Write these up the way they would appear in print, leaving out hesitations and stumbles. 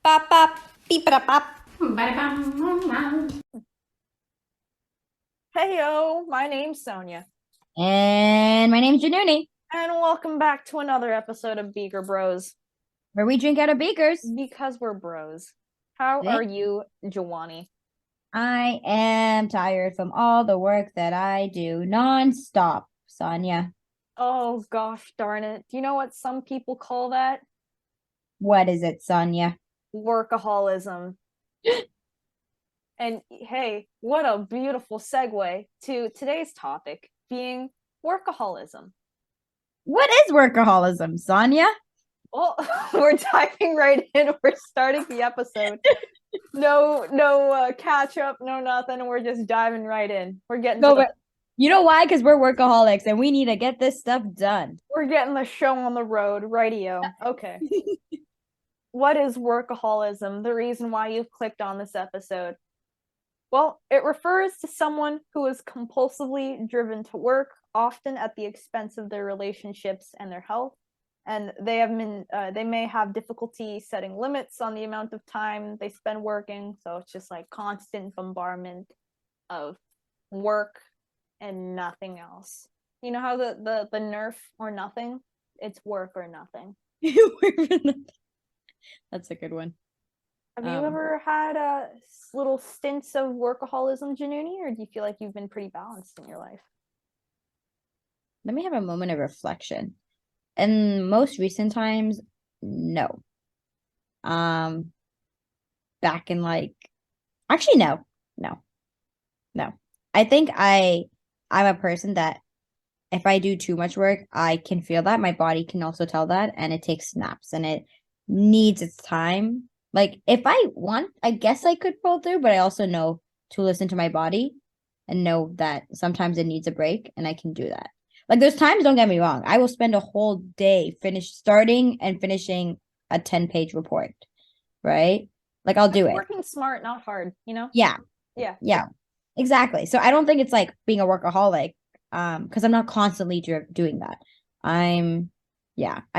Bop bop, beep a bop. Hey yo, my name's Sohnia, And my name's Jaanuni, and welcome back to another episode of Beaker Bros. where we drink out of beakers. Because we're bros. How Eh? are you, Jaanuni? I am tired from all the work that I do nonstop, Sonia. Oh gosh darn it. Do you know what some people call that? What is it, Sonia? Workaholism. And hey, what a beautiful segue to today's topic being workaholism. What is workaholism, Sonia? Well, we're diving right in. We're starting the episode. No catch up, no nothing. We're just diving right in. We're getting No, to the but you know why? Because we're workaholics and we need to get this stuff done. we're getting the show on the road. Rightio. Okay. What is workaholism? The reason why you've clicked on this episode. Well, it refers to someone who is compulsively driven to work, often at the expense of their relationships and their health. And they may have difficulty setting limits on the amount of time they spend working. So it's just like constant bombardment of work and nothing else. You know how the Nerf or nothing? It's work or nothing. That's a good one. Have you ever had little stints of workaholism, Jaanuni, or do you feel like you've been pretty balanced in your life? Let me have a moment of reflection. In most recent times, no. Back in actually no. I think I'm a person that if I do too much work, I can feel that. My body can also tell that, and it takes snaps and it needs its time. Like if I want, I guess I could pull through, but I also know to listen to my body and know that sometimes it needs a break and I can do that. Like there's times, don't get me wrong, I will spend a whole day starting and finishing a 10-page report, right? Like I'll do it. Working smart, not hard, you know? Yeah. Yeah. Yeah. Exactly. So I don't think it's like being a workaholic because I'm not constantly doing that. I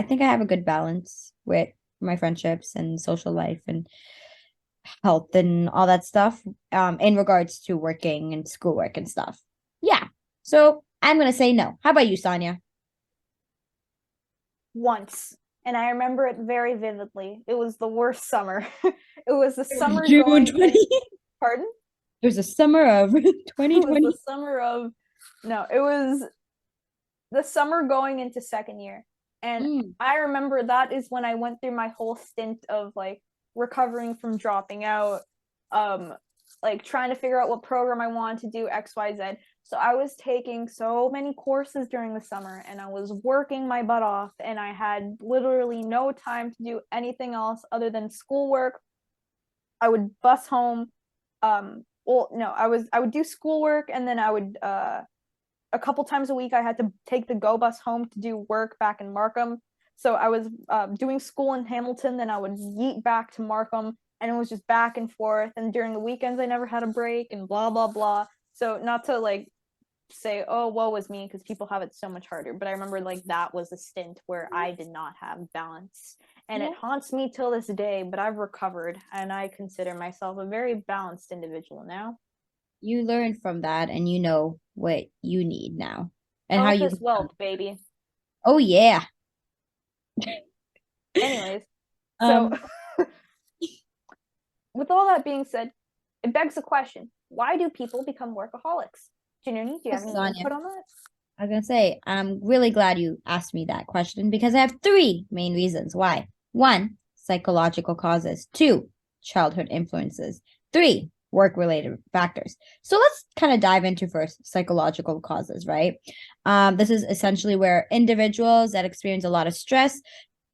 think I have a good balance with my friendships and social life and health and all that stuff in regards to working and schoolwork and stuff. Yeah. So I'm going to say no. How about you, Sonia? Once. And I remember it very vividly. It was the worst summer. It was the summer June going 20. in. Pardon? There's a summer of It was the 2020. summer of no, it was the summer going into second year. And I remember that is when I went through my whole stint of like recovering from dropping out, um, like trying to figure out what program I wanted to do, XYZ. So I was taking so many courses during the summer and I was working my butt off and I had literally no time to do anything else other than schoolwork. I would bus home. Well, no, I would do schoolwork and then I would a couple times a week I had to take the go bus home to do work back in Markham. So I was doing school in Hamilton, then I would yeet back to Markham, and it was just back and forth. And during the weekends, I never had a break, and blah blah blah. So not to like say, oh, woe was me, because people have it so much harder. But I remember like that was a stint where I did not have balance, and it haunts me till this day. But I've recovered, and I consider myself a very balanced individual now. You learn from that and you know what you need now and how Health you is wealth, baby. Oh yeah. Anyways, so Um with all that being said, it begs the question: why do people become workaholics? Jaanuni, do you have any Sonia, input on that? I was gonna say, I'm really glad you asked me that question because I have three main reasons why. One, psychological causes. Two, childhood influences. Three, work-related factors. So let's kind of dive into first psychological causes, right? This is essentially where individuals that experience a lot of stress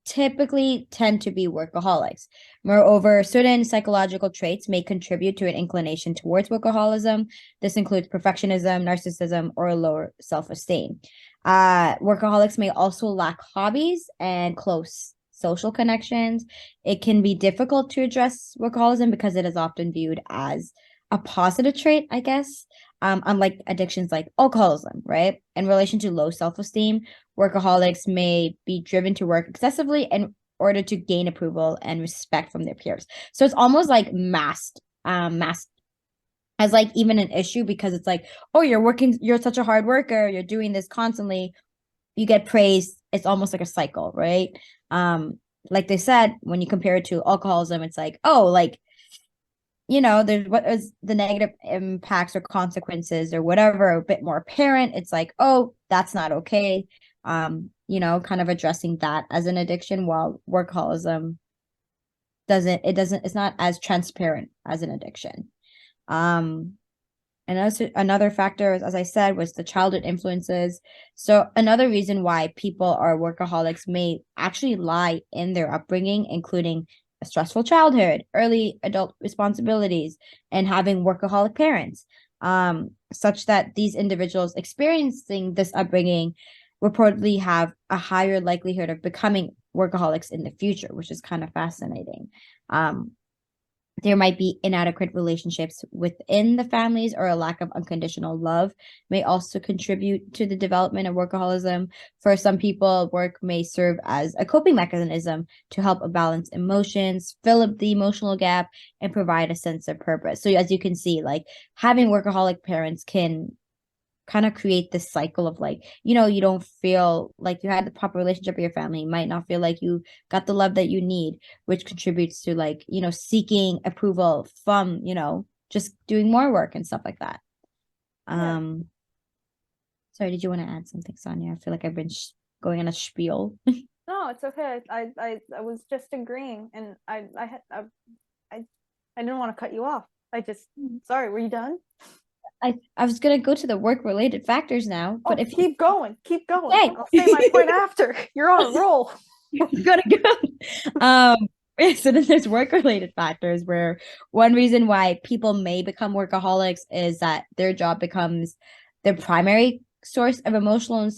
typically tend to be workaholics. Moreover, certain psychological traits may contribute to an inclination towards workaholism. This includes perfectionism, narcissism, or lower self-esteem. Workaholics may also lack hobbies and close social connections. It can be difficult to address workaholism because it is often viewed as a positive trait, I guess. Unlike addictions like alcoholism, right? In relation to low self-esteem, workaholics may be driven to work excessively and order to gain approval and respect from their peers. So it's almost like masked as like even an issue, because it's like, oh, you're such a hard worker, you're doing this constantly, you get praised. It's almost like a cycle, right? Like they said, when you compare it to alcoholism, it's like, oh, like, there's what is the negative impacts or consequences or whatever a bit more apparent. It's like, oh, that's not okay. Kind of addressing that as an addiction, while workaholism it's not as transparent as an addiction. And also another factor, as I said, was the childhood influences. So another reason why people are workaholics may actually lie in their upbringing, including a stressful childhood, early adult responsibilities, and having workaholic parents, such that these individuals experiencing this upbringing reportedly have a higher likelihood of becoming workaholics in the future, which is kind of fascinating. There might be inadequate relationships within the families, or a lack of unconditional love may also contribute to the development of workaholism. For some people, work may serve as a coping mechanism to help balance emotions, fill up the emotional gap, and provide a sense of purpose. So as you can see, like, having workaholic parents can kind of create this cycle of, like, you don't feel like you had the proper relationship with your family. You might not feel like you got the love that you need, which contributes to, like, seeking approval from, just doing more work and stuff like that. Yeah. Sorry, did you want to add something, Sonia? I feel like I've been going on a spiel. No, it's okay. I was just agreeing, and I didn't want to cut you off. Sorry, were you done? I was gonna go to the work related factors now, but if keep going. Okay. I'll say my point after. You're on a roll. Gotta go. So then there's work related factors, where one reason why people may become workaholics is that their job becomes their primary source of emotional and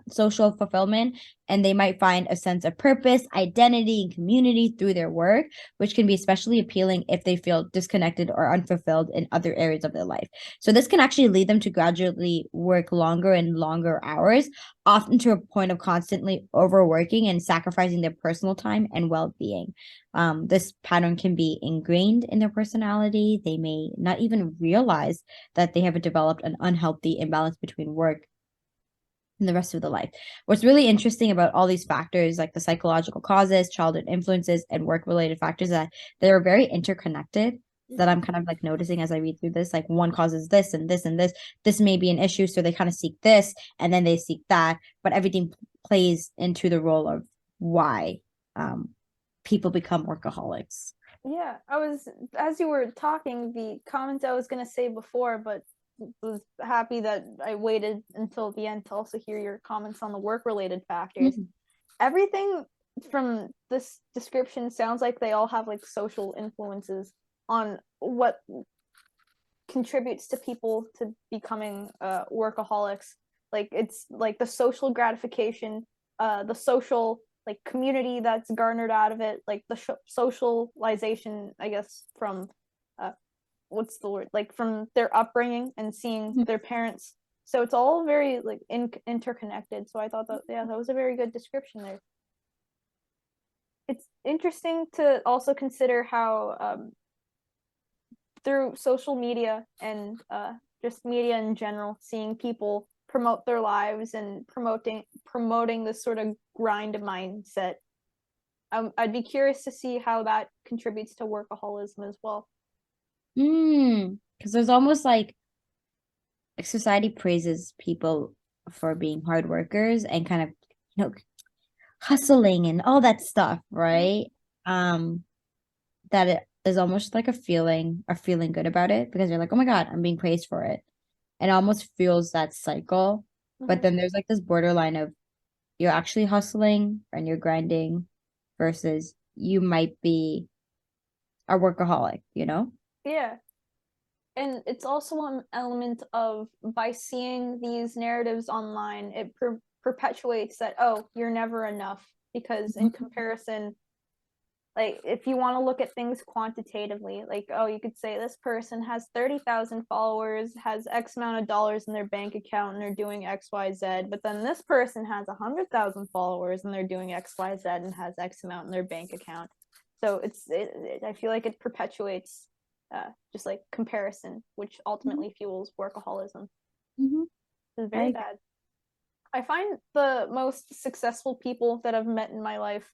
social fulfillment, and they might find a sense of purpose, identity, and community through their work, which can be especially appealing if they feel disconnected or unfulfilled in other areas of their life. So this can actually lead them to gradually work longer and longer hours, often to a point of constantly overworking and sacrificing their personal time and well-being. This pattern can be ingrained in their personality. They may not even realize that they have developed an unhealthy imbalance between work and the rest of the life. What's really interesting about all these factors, like the psychological causes, childhood influences, and work-related factors, that they're very interconnected. That I'm kind of like noticing as I read through this, like, one causes this and this and this. This may be an issue, so they kind of seek this and then they seek that, but everything plays into the role of why people become workaholics. Yeah, as you were talking, the comments I was going to say before, but was happy that I waited until the end to also hear your comments on the work-related factors. Mm-hmm. Everything from this description sounds like they all have, like, social influences on what contributes to people to becoming workaholics. Like, it's like the social gratification, the social, like, community that's garnered out of it, like the socialization, I guess, from what's the word, like, from their upbringing and seeing mm-hmm. their parents. So it's all very, like, interconnected. So I thought that that was a very good description there. It's interesting to also consider how through social media and just media in general, seeing people promote their lives and promoting this sort of grind mindset. I'd be curious to see how that contributes to workaholism as well. Because there's almost like society praises people for being hard workers and kind of, hustling and all that stuff, right? That it is almost like a feeling good about it, because you're like, oh my God, I'm being praised for it. And it almost feels that cycle. Mm-hmm. But then there's like this borderline of you're actually hustling and you're grinding versus you might be a workaholic, Yeah. And it's also an element of, by seeing these narratives online, it perpetuates that, oh, you're never enough, because in comparison, like if you want to look at things quantitatively, like, oh, you could say this person has 30,000 followers, has X amount of dollars in their bank account, and they're doing XYZ, but then this person has 100,000 followers and they're doing XYZ and has X amount in their bank account. So I feel like it perpetuates just like comparison, which ultimately fuels workaholism. Mm-hmm. It's very bad. I find the most successful people that I've met in my life,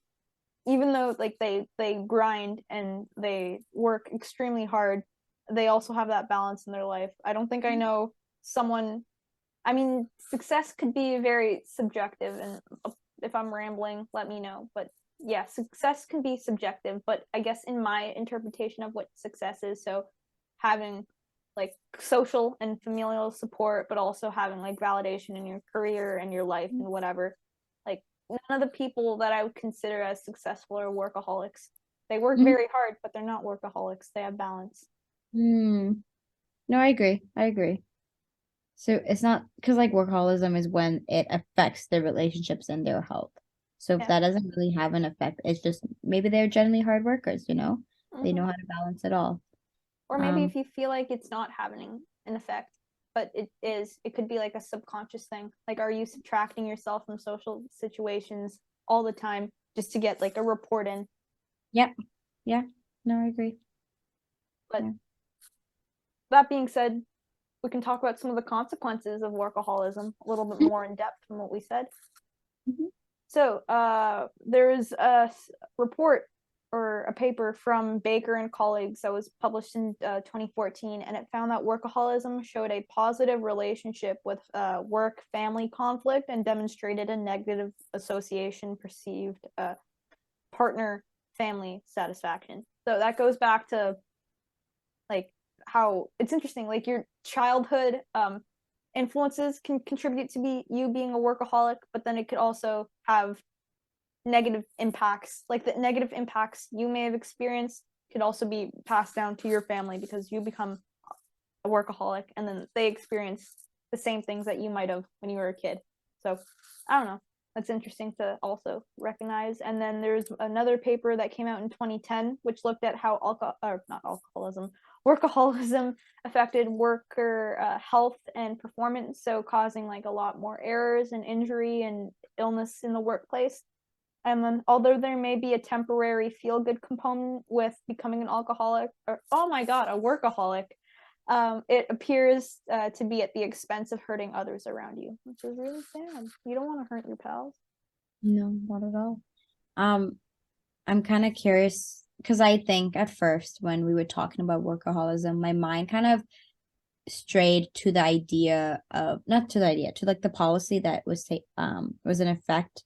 even though like they grind and they work extremely hard, they also have that balance in their life. I don't think I know someone, I mean, success could be very subjective, and if I'm rambling, let me know. But yeah, success can be subjective, but I guess in my interpretation of what success is, so having like social and familial support, but also having like validation in your career and your life and whatever. Like none of the people that I would consider as successful are workaholics. They work very hard, but they're not workaholics. They have balance. No, I agree. I agree. So it's not because like workaholism is when it affects their relationships and their health. So if that doesn't really have an effect, it's just maybe they're generally hard workers, you know? They know how to balance it all. Or maybe if you feel like it's not having an effect, but it could be like a subconscious thing. Like, are you subtracting yourself from social situations all the time just to get like a report in? Yep. Yeah. No, I agree. But that being said, we can talk about some of the consequences of workaholism a little bit more in depth from what we said. So there's a report or a paper from Beaker and colleagues that was published in 2014, and it found that workaholism showed a positive relationship with work-family conflict and demonstrated a negative association perceived partner-family satisfaction. So that goes back to like how it's interesting, like your childhood influences can contribute to you being a workaholic, but then it could also have negative impacts. Like the negative impacts you may have experienced could also be passed down to your family because you become a workaholic and then they experience the same things that you might have when you were a kid. So I don't know. That's interesting to also recognize. And then there's another paper that came out in 2010, which looked at how workaholism affected worker health and performance, so causing like a lot more errors and injury and illness in the workplace. And then although there may be a temporary feel-good component with becoming an alcoholic, or oh my god, a workaholic, it appears to be at the expense of hurting others around you, which is really sad. You don't want to hurt your pals. No, not at all. I'm kind of curious because I think at first when we were talking about workaholism, my mind kind of strayed to the idea of not to the idea to like the policy that was in effect,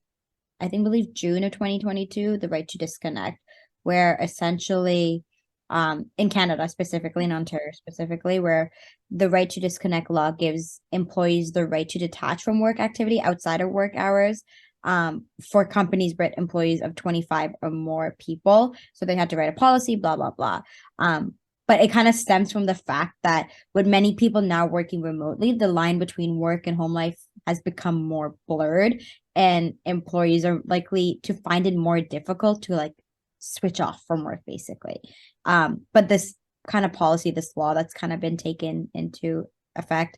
I think believe June of 2022, the right to disconnect, where essentially in Canada specifically, in Ontario specifically, where the right to disconnect law gives employees the right to detach from work activity outside of work hours for companies with employees of 25 or more people. So they had to write a policy, blah, blah, blah. But it kind of stems from the fact that with many people now working remotely, the line between work and home life has become more blurred, and employees are likely to find it more difficult to like switch off from work, basically. But this kind of policy, this law that's kind of been taken into effect,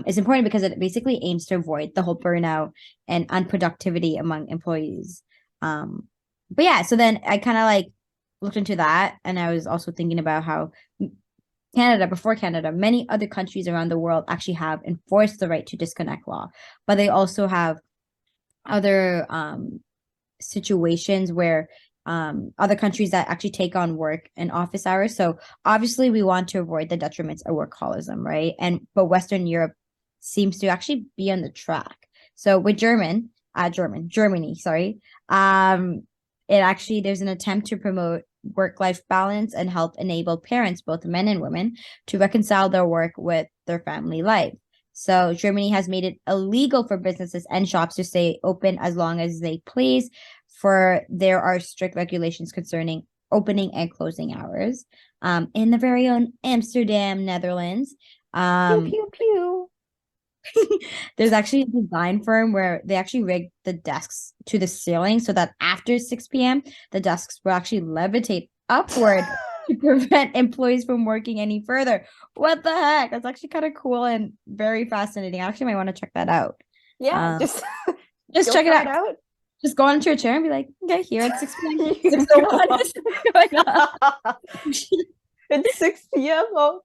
is important because it basically aims to avoid the whole burnout and unproductivity among employees. But yeah, so then I kind of like looked into that, and I was also thinking about how before Canada, many other countries around the world actually have enforced the right to disconnect law, but they also have other situations where other countries that actually take on work and office hours. So obviously we want to avoid the detriments of workaholism, right? But Western Europe seems to actually be on the track. So with Germany, sorry. It actually there's an attempt to promote work-life balance and help enable parents, both men and women, to reconcile their work with their family life. So Germany has made it illegal for businesses and shops to stay open as long as they please, for there are strict regulations concerning opening and closing hours. In the very own Amsterdam, Netherlands. Pew pew pew. There's actually a design firm where they actually rig the desks to the ceiling so that after 6 p.m., the desks will actually levitate upward to prevent employees from working any further. What the heck? That's actually kind of cool and very fascinating. I actually might want to check that out. Yeah, Just go check it try out. it out. Just go onto your chair and be like, okay, here at 6 p.m. You 6:01. go. What's going on? It's 6 p.m. Oh,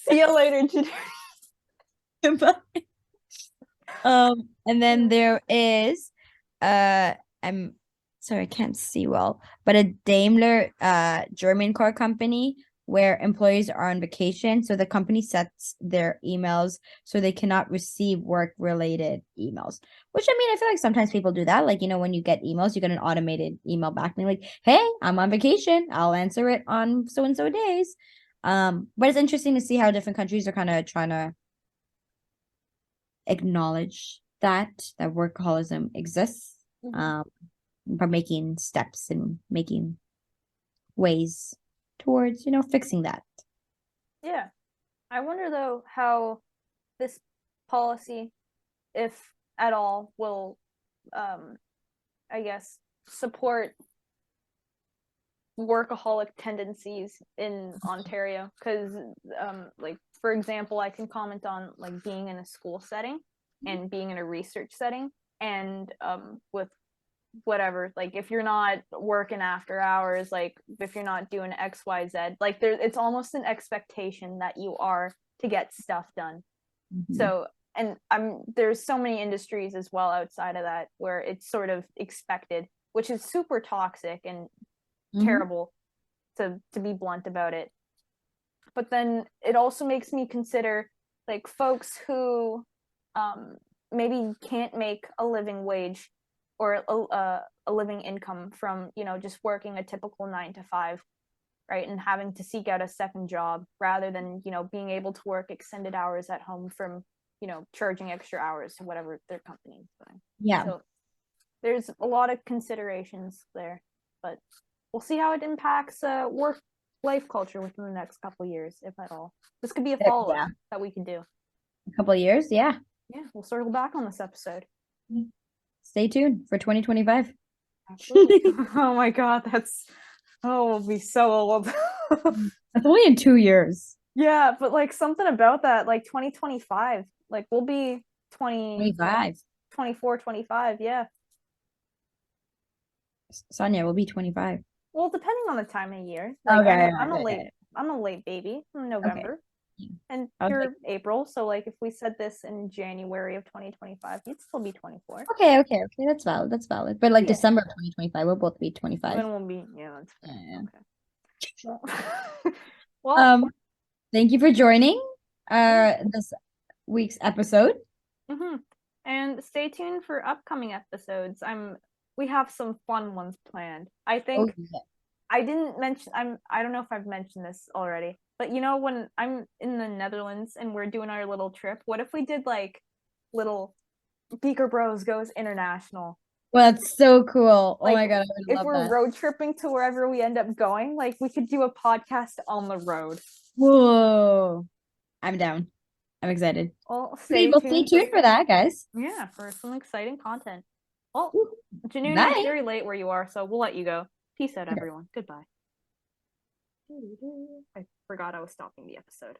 see you later, Bye. And then there is I'm sorry, I can't see well, but a Daimler German car company where employees are on vacation. So the company sets their emails so they cannot receive work related emails. Which I mean, I feel like sometimes people do that. Like, when you get emails, you get an automated email back being like, hey, I'm on vacation. I'll answer it on so and so days. But it's interesting to see how different countries are kind of trying to acknowledge that workaholism exists, by making steps and making ways towards fixing that. Yeah. I wonder though how this policy, if at all, will I guess support workaholic tendencies in Ontario, because like for example, I can comment on like being in a school setting and being in a research setting, and with whatever, like if you're not working after hours, like if you're not doing XYZ, like it's almost an expectation that you are to get stuff done. So, and there's so many industries as well outside of that where it's sort of expected, which is super toxic and terrible, to be blunt about it. But then it also makes me consider like folks who maybe can't make a living wage or a living income from just working a typical 9 to 5, right, and having to seek out a second job rather than being able to work extended hours at home from charging extra hours to whatever their company is doing. Yeah. So there's a lot of considerations there, but we'll see how it impacts work life culture within the next couple of years, if at all. This could be a follow-up that we can do. A couple of years, yeah. Yeah, we'll circle back on this episode. Stay tuned for 2025. Oh my god, we'll be so old. That's only in 2 years. Yeah, but like something about that, like 2025, like we'll be 25. 24, 25, yeah. Sohnia will be 25. Well, depending on the time of year. Like Okay. I'm a late baby from November. Okay. And you're April, so like if we said this in January of 2025, you'd still be 24. Okay. That's valid. But like December of 2025, we'll both be 25. Then we'll be, that's fine. Yeah. Okay. Well, thank you for joining this week's episode. And stay tuned for upcoming episodes. We have some fun ones planned. I think I didn't mention, I don't know if I've mentioned this already, but when I'm in the Netherlands and we're doing our little trip, what if we did like little Beaker Bros goes international? Well, that's so cool. Oh my god, if we're road tripping to wherever we end up going, like we could do a podcast on the road. Whoa, I'm down. I'm excited. Well, stay tuned for that, guys. Yeah, for some exciting content. Well, Jaanuni, it's very late where you are, so we'll let you go. Peace out, everyone. Goodbye. I forgot I was stopping the episode.